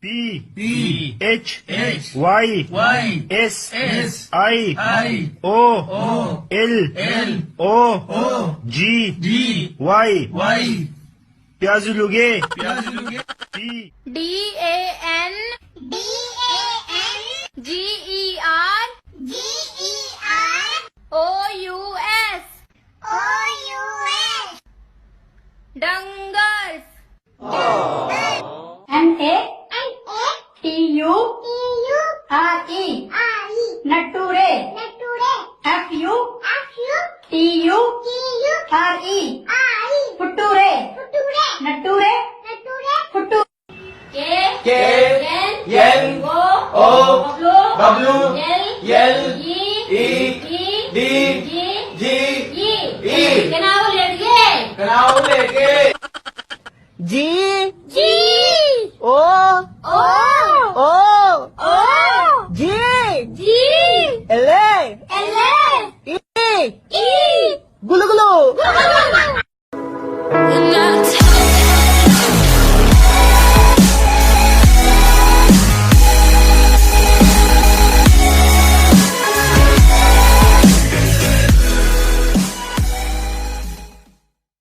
P H Y S I O L O G Y प्याजुलुगे P DAN GER OUS Dungers NATURE Nature FUTURE Future Nature Future K N O W L E D G Kenau lege G O